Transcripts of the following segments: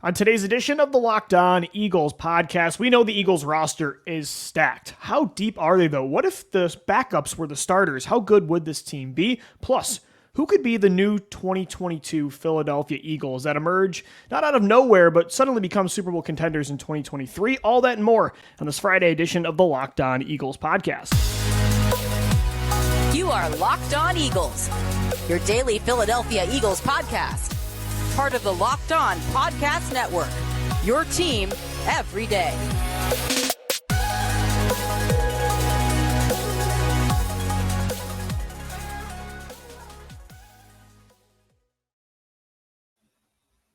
On today's edition of the Locked On Eagles podcast, we know the Eagles roster is stacked. How deep are they, though? What if the backups were the starters? How good would this team be? Plus, who could be the new 2022 Philadelphia Eagles that emerge not out of nowhere, but suddenly become Super Bowl contenders in 2023? All that and more on this Friday edition of the Locked On Eagles podcast. You are Locked On Eagles, your daily Philadelphia Eagles podcast. Part of the Locked On Podcast Network, your team every day.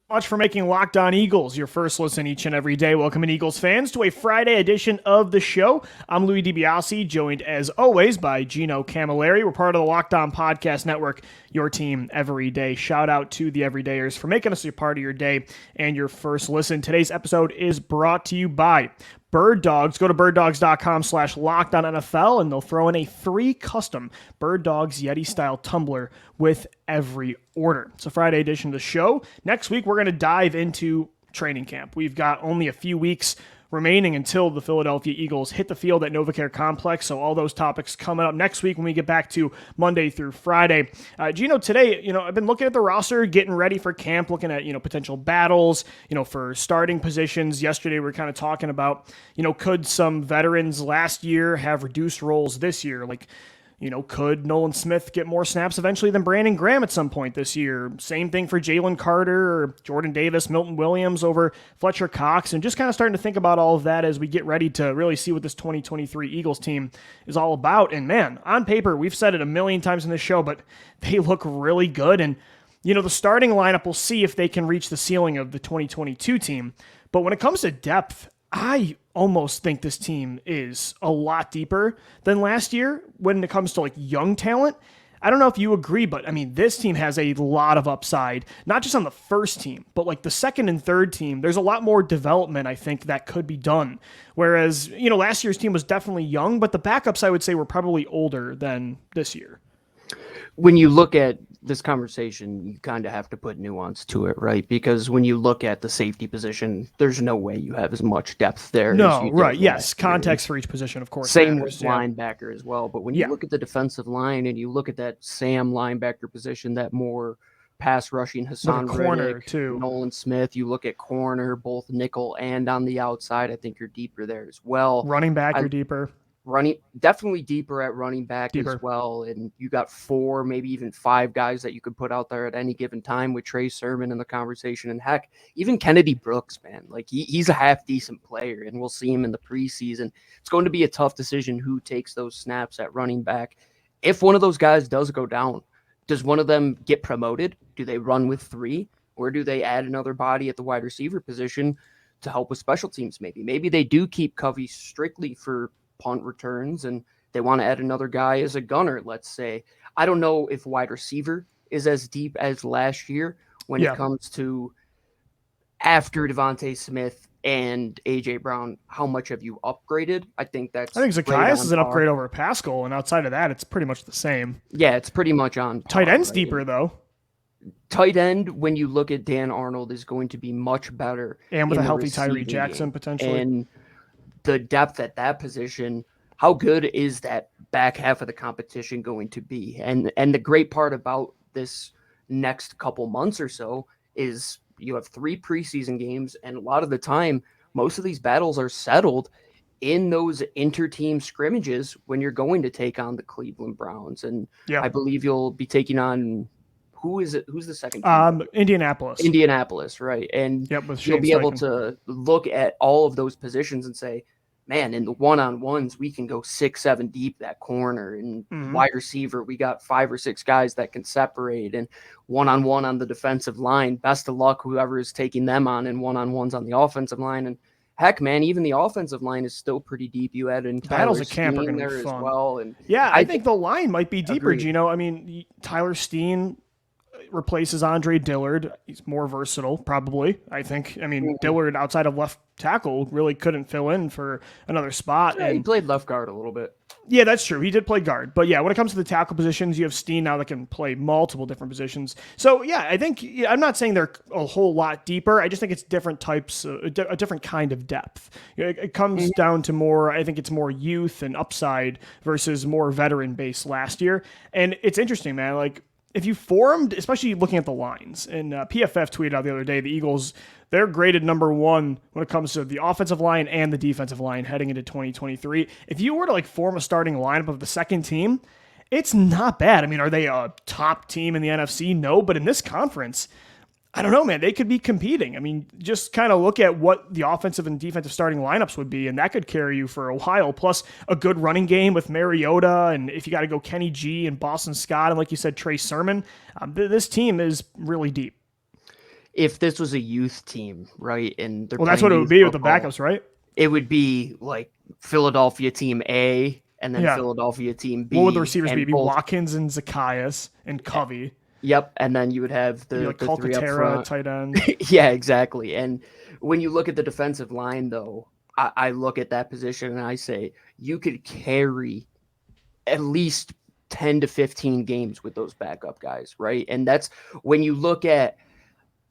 Much for making Locked On Eagles your first listen each and every day. Welcome in, Eagles fans, to a Friday edition of the show. I'm Louis DiBiase, joined as always by Geno Camilleri. We're part of the Locked On Podcast Network, your team every day. Shout out to the everydayers for making us a part of your day and your first listen. Today's episode is brought to you by Bird Dogs. Go to birddogs.com/lockedonnfl and they'll throw in a free custom Bird Dogs Yeti style tumbler with every order. It's a Friday edition of the show. Next week, we're going to dive into training camp. We've got only a few weeks remaining until the Philadelphia Eagles hit the field at NovaCare Complex. So all those topics coming up next week when we get back to Monday through Friday. Geno, today, I've been looking at the roster, getting ready for camp, looking at, potential battles, for starting positions. Yesterday, we were kind of talking about, could some veterans last year have reduced roles this year? Like, could Nolan Smith get more snaps eventually than Brandon Graham at some point this year? Same thing for Jalen Carter or Jordan Davis, Milton Williams over Fletcher Cox, and just kind of starting to think about all of that as we get ready to really see what this 2023 Eagles team is all about. And man, on paper, we've said it a million times in this show, but they look really good. And, the starting lineup, we'll see if they can reach the ceiling of the 2022 team. But when it comes to depth, I almost think this team is a lot deeper than last year when it comes to young talent. I don't know if you agree, but this team has a lot of upside, not just on the first team, but the second and third team. There's a lot more development, I think, that could be done. Whereas, last year's team was definitely young, but the backups, I would say, were probably older than this year. When you look at this conversation, you kind of have to put nuance to it, right? Because when you look at the safety position, there's no way you have as much depth there. No, right. Yes. Context for each position, of course. Same matters, with linebacker as well. But when you look at the defensive line and you look at that Sam linebacker position, that more pass rushing Hassan corner Reddick, too. Nolan Smith, you look at corner, both nickel and on the outside, I think you're deeper there as well. Running back, you're deeper. Definitely deeper at running back as well. And you got 4, maybe even 5 guys that you could put out there at any given time with Trey Sermon in the conversation. And heck, even Kennedy Brooks, man, he's a half decent player and we'll see him in the preseason. It's going to be a tough decision who takes those snaps at running back. If one of those guys does go down, does one of them get promoted? Do they run with 3 or do they add another body at the wide receiver position to help with special teams? Maybe they do keep Covey strictly for punt returns and they want to add another guy as a gunner, let's say. I don't know if wide receiver is as deep as last year when it comes to after DeVonta Smith and AJ Brown. How much have you upgraded? I think Zacchaeus is an upgrade over Pascal, and outside of that, it's pretty much the same. Yeah, it's pretty much on par. Tight end's deeper, though. Tight end, when you look at Dan Arnold, is going to be much better. And with a healthy Tyree Jackson, potentially. And the depth at that position, how good is that back half of the competition going to be? And the great part about this next couple months or so is you have 3 preseason games, and a lot of the time, most of these battles are settled in those inter-team scrimmages when you're going to take on the Cleveland Browns. And I believe you'll be taking on who's the second team? Indianapolis, right? And you'll be able to look at all of those positions and say, man, in the one-on-ones, we can go 6-7 deep that corner. And wide receiver, we got 5 or 6 guys that can separate. And one-on-one on the defensive line, best of luck whoever is taking them on, and one-on-ones on the offensive line. And heck, man, even the offensive line is still pretty deep. You add in Battles at camp are going to be fun. As well. And I think the line might be deeper, Geno. Tyler Steen, replaces Andre Dillard. He's more versatile, probably, I think. I mean, Dillard outside of left tackle really couldn't fill in for another spot. Yeah, he played left guard a little bit. Yeah, that's true. He did play guard. But yeah, when it comes to the tackle positions, you have Steen now that can play multiple different positions. So yeah, I think I'm not saying they're a whole lot deeper. I just think it's different types, a different kind of depth. It comes down to more, I think it's more youth and upside versus more veteran based last year. And it's interesting, man. Like, if you formed, especially looking at the lines, and PFF tweeted out the other day, the Eagles, they're graded number one when it comes to the offensive line and the defensive line heading into 2023. If you were to like form a starting lineup of the second team, it's not bad. I mean, are they a top team in the NFC? No, but in this conference, I don't know, man. They could be competing. I mean, just kind of look at what the offensive and defensive starting lineups would be, and that could carry you for a while. Plus, a good running game with Mariota, and if you got to go Kenny G and Boston Scott, and like you said, Trey Sermon, this team is really deep. If this was a youth team, right, and they're that's what it would be with the backups, right? It would be like Philadelphia team A and then Philadelphia team B. What would the receivers be? Watkins and Zacchaeus and Covey. Yep, and then you would have the three up front. Tight end. Yeah, exactly. And when you look at the defensive line, though, I look at that position and I say you could carry at least 10 to 15 games with those backup guys, right? And that's when you look at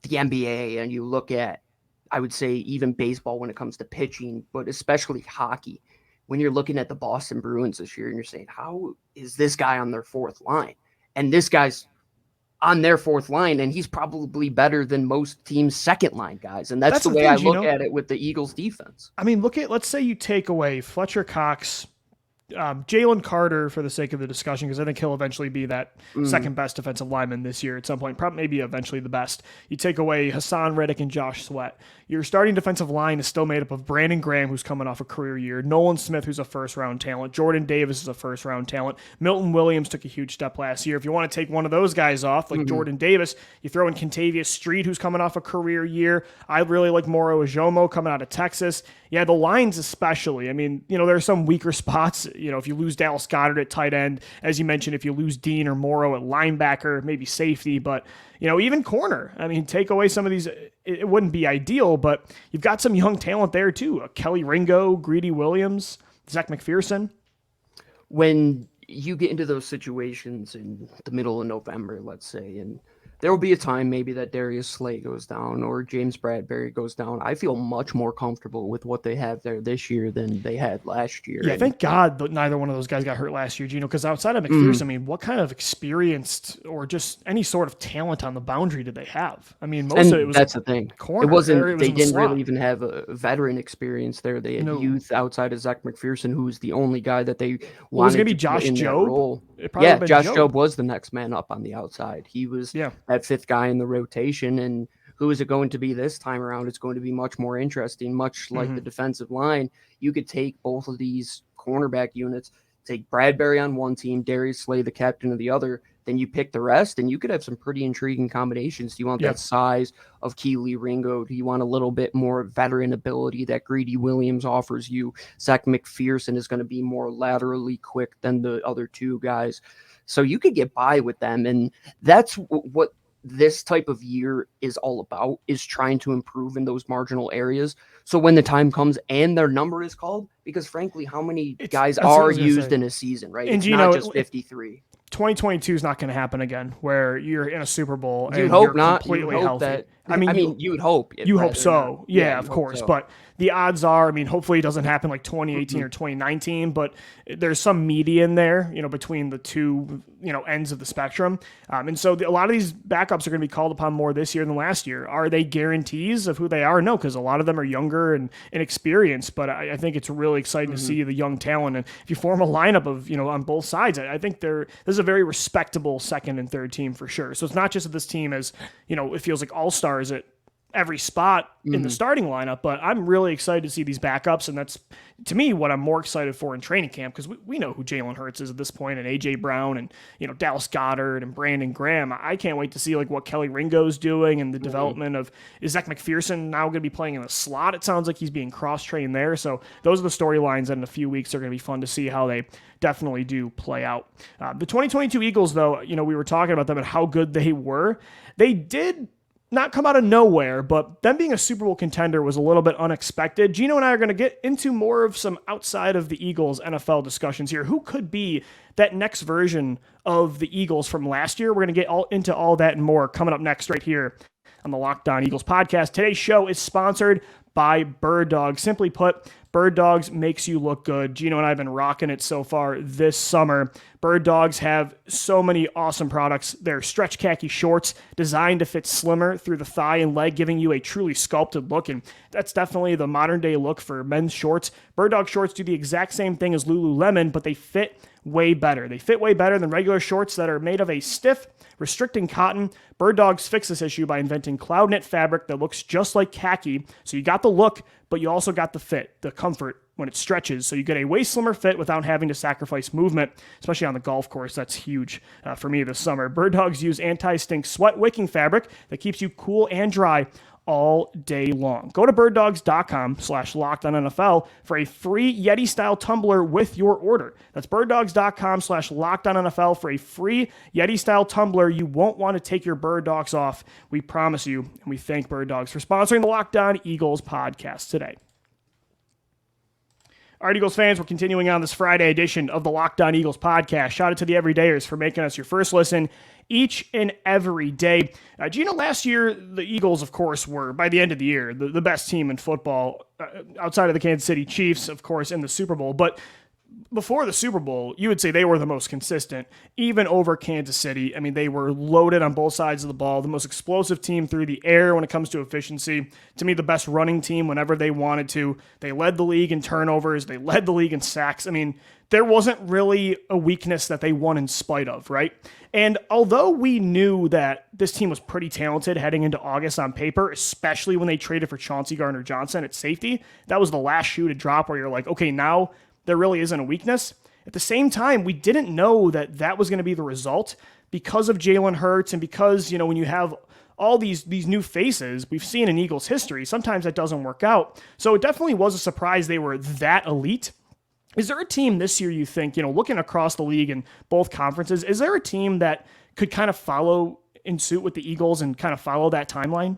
the NBA and you look at, I would say, even baseball when it comes to pitching, but especially hockey. When you're looking at the Boston Bruins this year and you're saying, how is this guy on their fourth line? And this guy's on their fourth line, and he's probably better than most teams' second line guys. And that's the way I look at it with the Eagles defense. I mean, let's say you take away Fletcher Cox, Jalen Carter for the sake of the discussion, because I think he'll eventually be that second best defensive lineman this year at some point, probably maybe eventually the best. You take away Hassan Reddick and Josh Sweat. Your starting defensive line is still made up of Brandon Graham, who's coming off a career year, Nolan Smith, who's a first-round talent, Jordan Davis is a first-round talent, Milton Williams took a huge step last year. If you want to take one of those guys off, like Jordan Davis, you throw in Contavious Street, who's coming off a career year. I really like Moro Ajomo coming out of Texas. Yeah, the lines especially. I mean, there are some weaker spots. If you lose Dallas Goedert at tight end, as you mentioned, if you lose Dean or Morrow at linebacker, maybe safety, but, even corner. I mean, take away some of these, it wouldn't be ideal, but you've got some young talent there too. Kelly Ringo, Greedy Williams, Zach McPherson. When you get into those situations in the middle of November, let's say, and there will be a time maybe that Darius Slay goes down or James Bradberry goes down. I feel much more comfortable with what they have there this year than they had last year. Yeah, thank God that neither one of those guys got hurt last year, Geno, because outside of McPherson, I mean, what kind of experienced or just any sort of talent on the boundary did they have? I mean, most of it was that's the thing. Corner. It wasn't. They didn't really even have a veteran experience there. They had youth outside of Zach McPherson, who was the only guy that they wanted. Was going to be Josh Jobe? Yeah, Josh Jobe was the next man up on the outside. He was that fifth guy in the rotation, and who is it going to be this time around? It's going to be much more interesting, much like the defensive line. You could take both of these cornerback units, take Bradberry on one team, Darius Slay, the captain of the other, then you pick the rest, and you could have some pretty intriguing combinations. Do you want that size of Keely Ringo? Do you want a little bit more veteran ability that Greedy Williams offers you? Zach McPherson is going to be more laterally quick than the other two guys. So you could get by with them, and that's what this type of year is all about, is trying to improve in those marginal areas. So when the time comes and their number is called, because frankly, how many guys are used in a season, right? And it's not just 53. 2022 is not going to happen again, where you're in a Super Bowl and you're completely healthy. You would hope. You hope so. Yeah, of course. So. But the odds are, hopefully it doesn't happen like 2018 or 2019, but there's some median there, between the two, ends of the spectrum. And so a lot of these backups are going to be called upon more this year than last year. Are they guarantees of who they are? No, because a lot of them are younger and inexperienced, but I think it's really exciting to see the young talent. And if you form a lineup of, on both sides, I think this is a very respectable second and third team for sure. So it's not just that this team is, it feels like all-stars at every spot in the starting lineup, but I'm really excited to see these backups, and that's, to me, what I'm more excited for in training camp, because we know who Jalen Hurts is at this point, and A.J. Brown, and Dallas Goedert, and Brandon Graham. I can't wait to see like what Kelly Ringo's doing, and the development of, is Zach McPherson now going to be playing in the slot? It sounds like he's being cross-trained there, so those are the storylines that in a few weeks are going to be fun to see how they definitely do play out. The 2022 Eagles, though, we were talking about them and how good they were. They did not come out of nowhere, but them being a Super Bowl contender was a little bit unexpected. Geno and I are going to get into more of some outside of the Eagles NFL discussions here. Who could be that next version of the Eagles from last year? We're going to get into all that and more coming up next right here on the Locked On Eagles podcast. Today's show is sponsored by Bird Dogs. Simply put, Bird Dogs makes you look good. Geno and I have been rocking it so far this summer. Bird Dogs have so many awesome products. They're stretch khaki shorts designed to fit slimmer through the thigh and leg, giving you a truly sculpted look, and that's definitely the modern day look for men's shorts. Bird Dog shorts do the exact same thing as Lululemon, but they fit way better. They fit way better than regular shorts that are made of a stiff, restricting cotton. Bird Dogs fix this issue by inventing cloud knit fabric that looks just like khaki. So you got the look, but you also got the fit, the comfort when it stretches. So you get a way slimmer fit without having to sacrifice movement, especially on the golf course. That's huge for me this summer. Bird Dogs use anti-stink sweat wicking fabric that keeps you cool and dry all day long. Go to birddogs.com/LockedOnNFL for a free Yeti-style tumbler with your order. That's birddogs.com/LockedOnNFL for a free Yeti-style tumbler. You won't want to take your Bird Dogs off. We promise you, and we thank Bird Dogs for sponsoring the Locked On Eagles podcast today. All right, Eagles fans, we're continuing on this Friday edition of the Locked On Eagles podcast. Shout out to the everydayers for making us your first listen each and every day. Last year, the Eagles, of course, were, by the end of the year, the best team in football, outside of the Kansas City Chiefs, of course, in the Super Bowl. But before the Super Bowl, you would say they were the most consistent, even over Kansas City. I mean, they were loaded on both sides of the ball, the most explosive team through the air when it comes to efficiency. To me, the best running team whenever they wanted to. They led the league in turnovers. They led the league in sacks. I mean, there wasn't really a weakness that they won in spite of, right? And although we knew that this team was pretty talented heading into August on paper, especially when they traded for Chauncey Gardner-Johnson at safety, that was the last shoe to drop where you're like, okay, now there really isn't a weakness. At the same time, we didn't know that that was going to be the result because of Jalen Hurts and because, when you have all these new faces we've seen in Eagles history, sometimes that doesn't work out. So it definitely was a surprise they were that elite. Is there a team this year you think, looking across the league in both conferences, is there a team that could kind of follow in suit with the Eagles and kind of follow that timeline?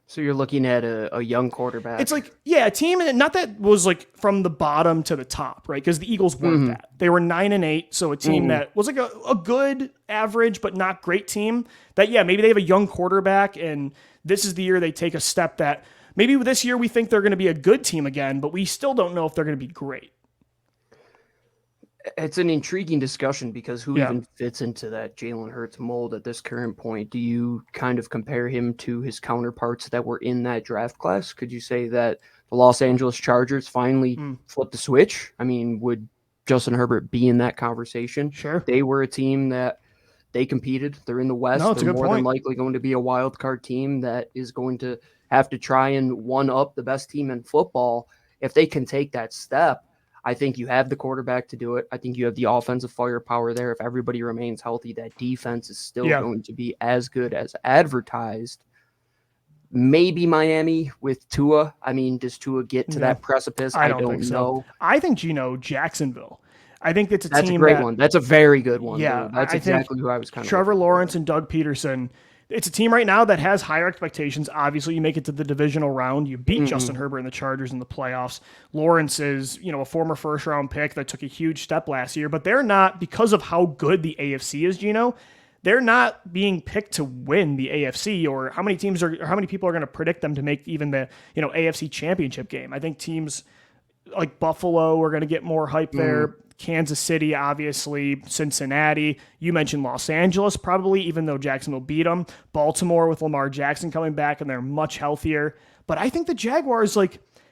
So you're looking at a young quarterback. It's like, a team, not that was like from the bottom to the top, right? Because the Eagles weren't that. They were 9-8, so a team that was like a good, average, but not great team. That, maybe they have a young quarterback, and this is the year they take a step that maybe this year we think they're going to be a good team again, but we still don't know if they're going to be great. It's an intriguing discussion because who even fits into that Jalen Hurts mold at this current point? Do you kind of compare him to his counterparts that were in that draft class? Could you say that the Los Angeles Chargers finally flipped the switch? I mean, would Justin Herbert be in that conversation? Sure. They were a team that they competed. They're in the West. No, it's They're a good more point. than likely going to be a wild card team that is going to have to try and one up the best team in football. If they can take that step, I think you have the quarterback to do it. I think you have the offensive firepower there. If everybody remains healthy, that defense is still going to be as good as advertised. Maybe Miami with Tua. I mean, does Tua get to that precipice? I don't think so. know. I think Jacksonville. I think that's That's team a great one. That's a very good one. Yeah, dude. That's exactly who I was kind of. Trevor Lawrence and Doug Peterson. It's a team right now that has higher expectations. Obviously, you make it to the divisional round. You beat Justin Herbert and the Chargers in the playoffs. Lawrence is, a former first-round pick that took a huge step last year, but they're not, because of how good the AFC is, they're not being picked to win the AFC, or how many people are going to predict them to make even the, AFC championship game. I think teams like Buffalo are going to get more hype there. Kansas City, obviously, Cincinnati. You mentioned Los Angeles, probably, even though Jacksonville beat them. Baltimore with Lamar Jackson coming back, and they're much healthier. But I think the Jaguars,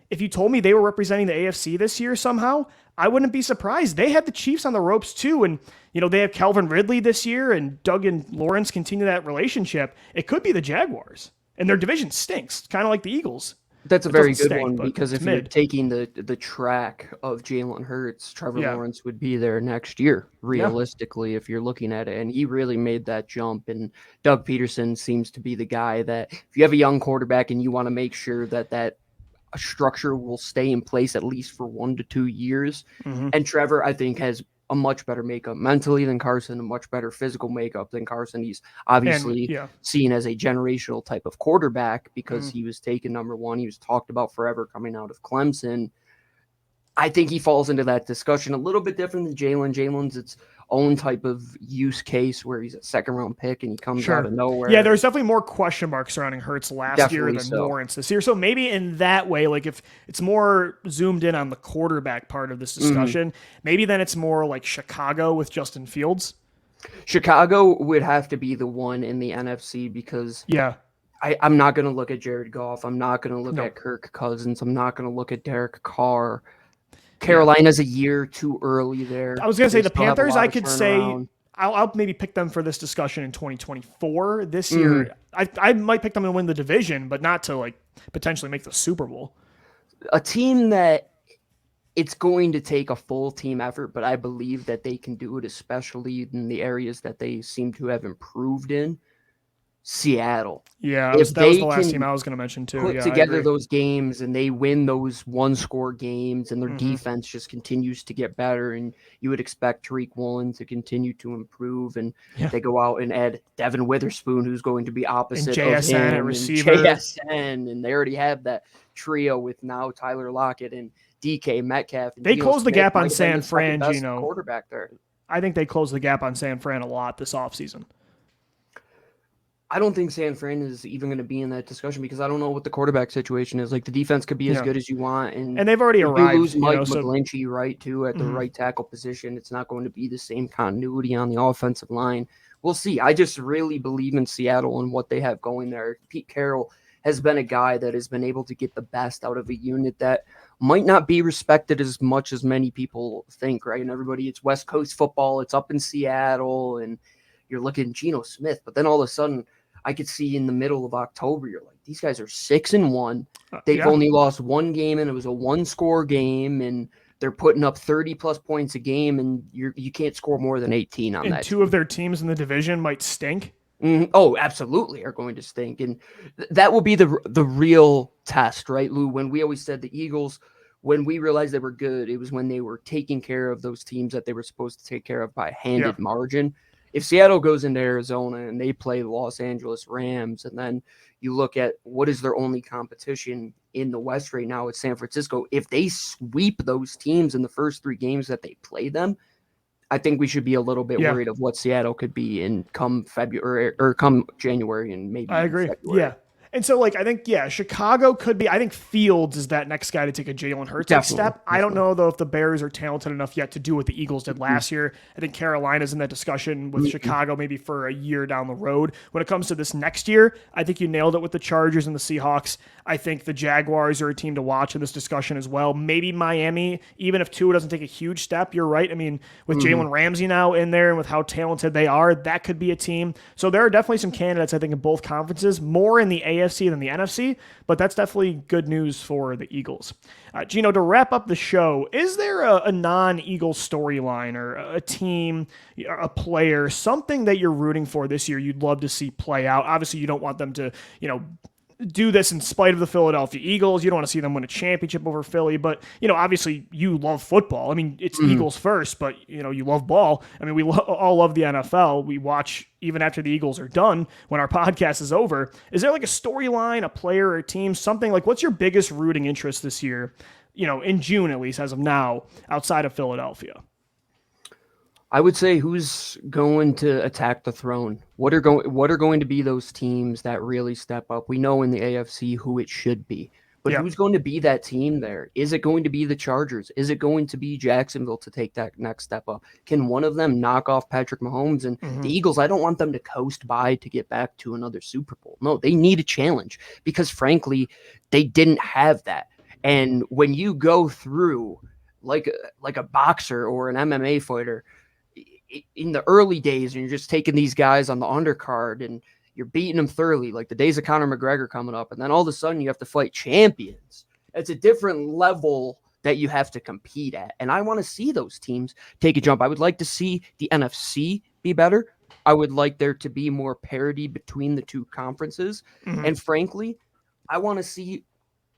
if you told me they were representing the AFC this year somehow, I wouldn't be surprised. They had the Chiefs on the ropes too, and they have Calvin Ridley this year, and Doug and Lawrence continue that relationship. It could be the Jaguars. And their division stinks, kind of like the Eagles. That's a It very doesn't good stink, one but because it's if you're mid. taking the track of Jalen Hurts, Trevor Yeah. Lawrence would be there next year, Yeah. realistically, if you're looking at it. And he really made that jump. And Doug Peterson seems to be the guy that if you have a young quarterback and you want to make sure that that structure will stay in place at least for 1 to 2 years. Mhm. And Trevor, I think, has a much better makeup mentally than Carson, a much better physical makeup than Carson. He's obviously yeah. seen as a generational type of quarterback because Mhm. he was taken number one. He was talked about forever coming out of Clemson. I think he falls into that discussion a little bit different than Jalen. Jalen's its own type of use case where he's a second-round pick and he comes out Sure. of nowhere. Yeah, there's definitely more question marks surrounding Hurts last year Definitely than so. Lawrence this year. So maybe in that way, like if it's more zoomed in on the quarterback part of this discussion, maybe then it's more like Chicago with Justin Fields. Chicago would have to be the one in the NFC because Yeah. I'm not going to look at Jared Goff. I'm not going to look No. at Kirk Cousins. I'm not going to look at Derek Carr. Carolina's a year too early there. I was going to say They the still have a Panthers, lot I of could say turnaround. I'll maybe pick them for this discussion in 2024. This year, I might pick them to win the division, but not to like potentially make the Super Bowl. A team that it's going to take a full team effort, but I believe that they can do it, especially in the areas that they seem to have improved in. Seattle. Yeah, If that was they the last can team I was going to mention too. put Yeah, I together agree. those games and they win those one-score games and their Mhm. defense just continues to get better, and you would expect Tariq Woolen to continue to improve, and Yeah. they go out and add Devin Witherspoon, who's going to be opposite of JSN at him, and receiver. JSN, and they already have that trio with now Tyler Lockett and DK Metcalf. And They Geno closed the Smith gap on might have been San the Fran, second-best Geno. quarterback there. I think they closed the gap on San Fran a lot this offseason. I don't think San Fran is even going to be in that discussion because I don't know what the quarterback situation is. Like the defense could be as good as you want, and they've already you arrived. do lose Mike so McGlinchey, right, too, at the right tackle position. It's not going to be the same continuity on the offensive line. We'll see. I just really believe in Seattle and what they have going there. Pete Carroll has been a guy that has been able to get the best out of a unit that might not be respected as much as many people think, right? And everybody, it's West Coast football. It's up in Seattle, and you're looking at Geno Smith. But then all of a sudden, I could see in the middle of October, you're like, these guys are 6-1. They've only lost one game, and it was a one-score game, and they're putting up 30-plus points a game, and you can't score more than 18 on and that. Two of their teams in the division might stink. Oh, absolutely are going to stink. And that will be the real test, right, Lou? When we always said the Eagles, when we realized they were good, it was when they were taking care of those teams that they were supposed to take care of by a handed margin. If Seattle goes into Arizona and they play the Los Angeles Rams, and then you look at what is their only competition in the West right now, it's San Francisco. If they sweep those teams in the first 3 games that they play them, I think we should be a little bit worried of what Seattle could be in come February or come January and maybe I agree. February. Yeah. And so, like, I think, Chicago could be. I think Fields is that next guy to take a Jalen Hurts step. I don't know, though, if the Bears are talented enough yet to do what the Eagles did last year. I think Carolina's in that discussion with Chicago maybe for a year down the road. When it comes to this next year, I think you nailed it with the Chargers and the Seahawks. I think the Jaguars are a team to watch in this discussion as well. Maybe Miami, even if Tua doesn't take a huge step, you're right. I mean, with Jalen Ramsey now in there and with how talented they are, that could be a team. So there are definitely some candidates, I think, in both conferences, more in the AFC than the NFC, but that's definitely good news for the Eagles. Geno, to wrap up the show, is there a non-Eagles storyline or a team, a player, something that you're rooting for this year you'd love to see play out? Obviously, you don't want them to, do this in spite of the Philadelphia Eagles. You don't want to see them win a championship over Philly, but, obviously you love football. I mean, it's Eagles first, but, you love ball. I mean, we all love the NFL. We watch even after the Eagles are done when our podcast is over. Is there like a storyline, a player or a team, something like what's your biggest rooting interest this year, in June, at least as of now, outside of Philadelphia? I would say who's going to attack the throne? What are going to be those teams that really step up? We know in the AFC who it should be, but who's going to be that team there? Is it going to be the Chargers? Is it going to be Jacksonville to take that next step up? Can one of them knock off Patrick Mahomes? And the Eagles, I don't want them to coast by to get back to another Super Bowl. No, they need a challenge because frankly, they didn't have that. And when you go through like a boxer or an MMA fighter, in the early days, and you're just taking these guys on the undercard and you're beating them thoroughly, like the days of Conor McGregor coming up, and then all of a sudden you have to fight champions. It's a different level that you have to compete at. And I want to see those teams take a jump. I would like to see the NFC be better. I would like there to be more parity between the two conferences. Mhm. And frankly, I want to see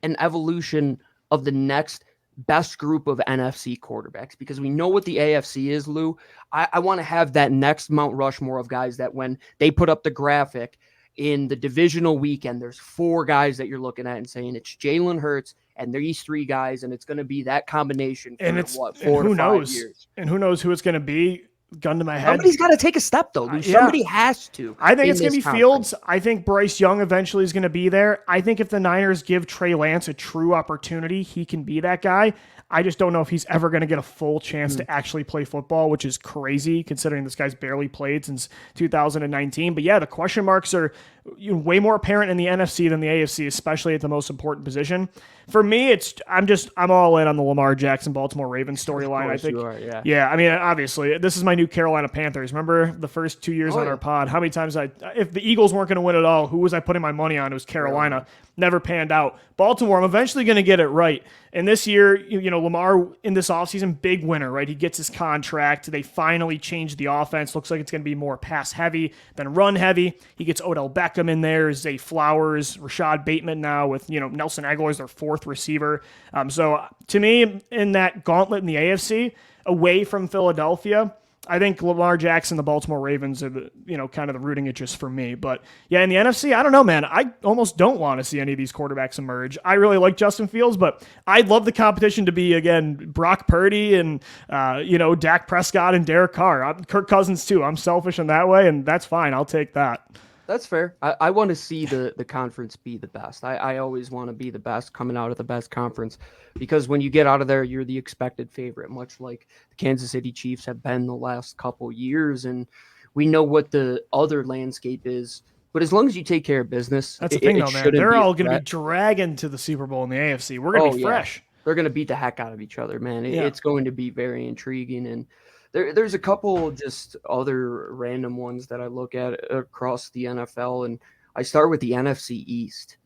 an evolution of the next best group of NFC quarterbacks, because we know what the AFC is, Lou. I want to have that next Mount Rushmore of guys that when they put up the graphic in the divisional weekend, there's 4 guys that you're looking at and saying it's Jalen Hurts and these 3 guys, and it's going to be that combination for And it's 4 and who to 5 knows? years. And who knows who it's going to be? Gun to my head. Somebody's got to take a step, though. Lou. Yeah. Somebody has to. I think in it's going to be this conference. Fields. I think Bryce Young eventually is going to be there. I think if the Niners give Trey Lance a true opportunity, he can be that guy. I just don't know if he's ever going to get a full chance to actually play football, which is crazy considering this guy's barely played since 2019. But yeah, the question marks are way more apparent in the NFC than the AFC, especially at the most important position. For me, I'm all in on the Lamar Jackson Baltimore Ravens storyline. I think, yeah. I mean, obviously, this is my new Carolina Panthers. Remember the first 2 years on our pod? How many times if the Eagles weren't going to win at all, who was I putting my money on? It was Carolina. Never panned out. Baltimore, I'm eventually going to get it right. And this year, Lamar in this offseason, big winner, right? He gets his contract. They finally changed the offense. Looks like it's going to be more pass heavy than run heavy. He gets Odell Beckham in there, Zay Flowers, Rashad Bateman now with, Nelson Aguilar as their 4th receiver. So to me, in that gauntlet in the AFC, away from Philadelphia, I think Lamar Jackson, the Baltimore Ravens are the, kind of the rooting interest for me. But yeah, in the NFC, I don't know, man. I almost don't want to see any of these quarterbacks emerge. I really like Justin Fields, but I'd love the competition to be, again, Brock Purdy and, Dak Prescott and Derek Carr. Kirk Cousins too. I'm selfish in that way, and that's fine. I'll take that. That's fair. I want to see the conference be the best. I always want to be the best coming out of the best conference, because when you get out of there, you're the expected favorite, much like the Kansas City Chiefs have been the last couple years. And we know what the other landscape is. But as long as you take care of business, that's the thing, though, man. They're all going to be dragging to the Super Bowl in the AFC. We're going to be fresh. They're going to beat the heck out of each other, man. It's going to be very intriguing. And there's a couple just other random ones that I look at across the NFL, and I start with the NFC East.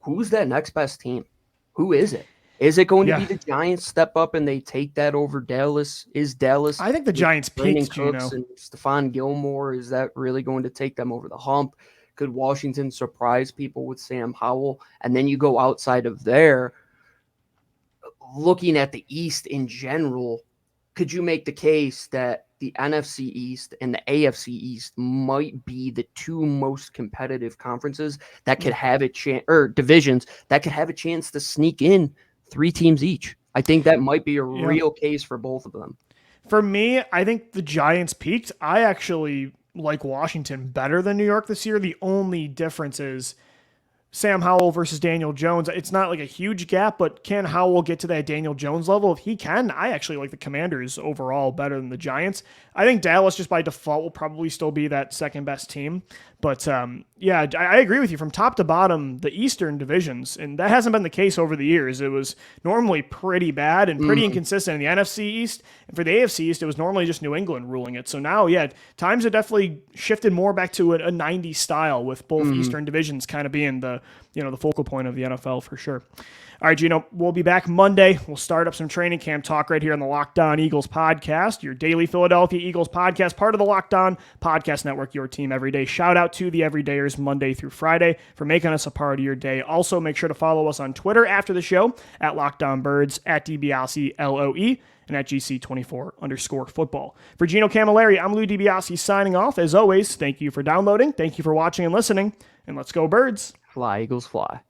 Who's that next best team? Who is it? Is it going to be the Giants step up and they take that over Dallas? Is Dallas? I think the Giants peaked, Cooks and Stephon Gilmore, is that really going to take them over the hump? Could Washington surprise people with Sam Howell? And then you go outside of there, looking at the East in general, could you make the case that the NFC East and the AFC East might be the 2 most competitive conferences that could have a chance, or divisions that could have a chance to sneak in 3 teams each? I think that might be a real case for both of them. For me, I think the Giants peaked. I actually like Washington better than New York this year. The only difference is Sam Howell versus Daniel Jones. It's not like a huge gap, but can Howell get to that Daniel Jones level? If he can, I actually like the Commanders overall better than the Giants. I think Dallas just by default will probably still be that second best team. But yeah, I agree with you. From top to bottom, the Eastern divisions, and that hasn't been the case over the years. It was normally pretty bad and pretty inconsistent in the NFC East. And for the AFC East, it was normally just New England ruling it. So now, yeah, times have definitely shifted more back to a 90s style with both Eastern divisions kind of being the focal point of the NFL for sure. All right, Geno, we'll be back Monday. We'll start up some training camp talk right here on the Locked On Eagles podcast, your daily Philadelphia Eagles podcast, part of the Locked On Podcast Network, your team every day. Shout out to the everydayers Monday through Friday for making us a part of your day. Also, make sure to follow us on Twitter after the show at LockedOnBirds, at DiBiase, LOE, and at GC24_football. For Geno Camilleri, I'm Lou DiBiase signing off. As always, thank you for downloading, thank you for watching and listening, and let's go Birds. Fly, Eagles, fly.